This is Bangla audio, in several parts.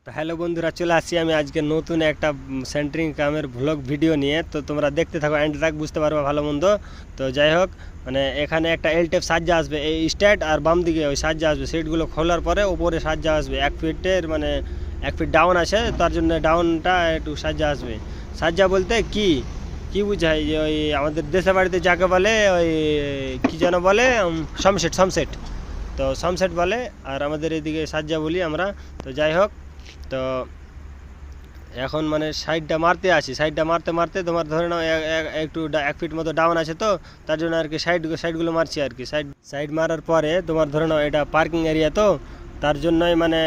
তো হ্যালো বন্ধুরা, চলে আসছি আমি আজকে নতুন একটা সেন্টারিং কামের ভ্লগ ভিডিও নিয়ে। তো তোমরা দেখতে থাকো, এন্ড তক বুঝতে পারবে ভালো মন্দ। তো যাই হোক, মানে এখানে একটা এল টেপ সাজ্জা আসবে, এই স্ট্যাট আর বাম দিকে ওই সাজ্জা আসবে। সিটগুলো খোলার পরে ওপরে সাজ্জা আসবে 1 ফিটের, মানে 1 ফিট ডাউন আছে, তার জন্য ডাউনটা একটু সাজ্জা আসবে। সাজ্জা বলতে কি কি বুঝায়, যে ওই আমাদের দেশে বাড়িতে যাকে বলে ওই কী যেন বলে, সামসেট সামসেট। তো সানসেট বলে, আর আমাদের এদিকে সাজ্জা বলি আমরা। তো যাই হোক, তো এখন মানে সাইডটা মারতে আছি, সাইডটা মারতে মারতে তোমার ধরে নাও একটু 1 ফিট মতো ডাউন আছে, তো তার জন্য আর কি সাইডগুলো মারছি আর কি। সাইড মারার পরে তোমার ধরে নাও এটা পার্কিং এরিয়া, তো তার জন্যই মানে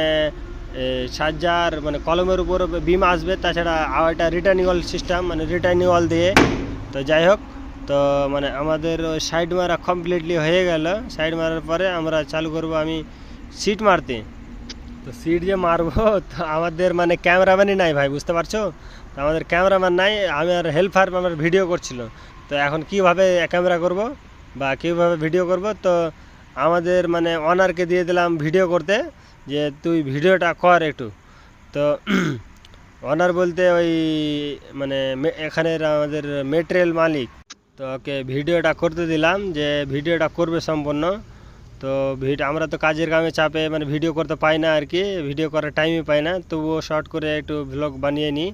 সাজ্জার মানে কলমের উপর বিম আসবে, তাছাড়া এটা রিটার্নিং ওয়াল সিস্টেম, মানে রিটার্নিং ওয়াল দিয়ে। তো যাই হোক, তো মানে আমাদের ওই সাইড মারা কমপ্লিটলি হয়ে গেল। সাইড মারার পরে আমরা চালু করব আমি সিট মারতে। তো সিট যে মারবো, তো আমাদের মানে ক্যামেরাম্যানই নাই ভাই, বুঝতে পারছো। তো আমাদের ক্যামেরাম্যান নাই, আমার হেল্পার আমার ভিডিও করছিল। তো এখন কিভাবে ক্যামেরা করব বা কীভাবে ভিডিও করব, তো আমাদের মানে অনারকে দিয়ে দিলাম ভিডিও করতে, যে তুই ভিডিওটা কর একটু। তো অনার বলতে ওই মানে এখানের আমাদের মেটেরিয়াল মালিক। তো ওকে ভিডিওটা করতে দিলাম, যে ভিডিওটা করবে সম্পূর্ণ। তো আমরা তো কাজের কামে চাপে মানে ভিডিও করতে পাই না আর কি, ভিডিও করার টাইমই পাই না, তবুও শর্ট করে একটু ভ্লগ বানিয়ে নিই।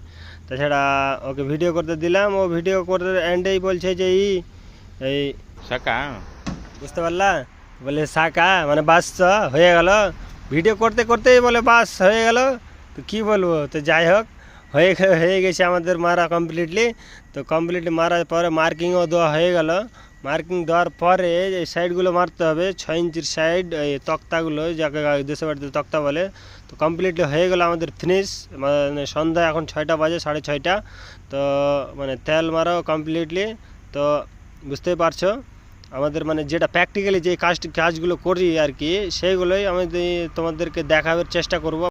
তাছাড়া ওকে ভিডিও করতে দিলাম, ও ভিডিও করতে এন্ডেই বলছে যে এই সাকা বুঝতে পারলা, বলে সাকা মানে বাস হয়ে গেল। ভিডিও করতে করতেই বলে বাস হয়ে গেল। তো কী বলবো, তো যাই হোক, হয়ে গেছে আমাদের মারা কমপ্লিটলি। তো কমপ্লিটলি মারার পরে মার্কিংও দেওয়া হয়ে গেল। মার্কিং দেওয়ার পরে এই সাইডগুলো মারতে হবে, 6 ইঞ্চির সাইড, এই তক্তাগুলো যাকে দেশে বাড়িতে তক্তা বলে। তো কমপ্লিটলি হয়ে গেল আমাদের ফিনিশ। মানে সন্ধ্যা এখন 6টা বাজে, 6:30। তো মানে তেল মারাও কমপ্লিটলি। তো বুঝতেই পারছো, আমাদের মানে যেটা প্র্যাকটিক্যালি যে কাজগুলো করি আর কি, সেইগুলোই আমি তোমাদেরকে দেখাবার চেষ্টা করব।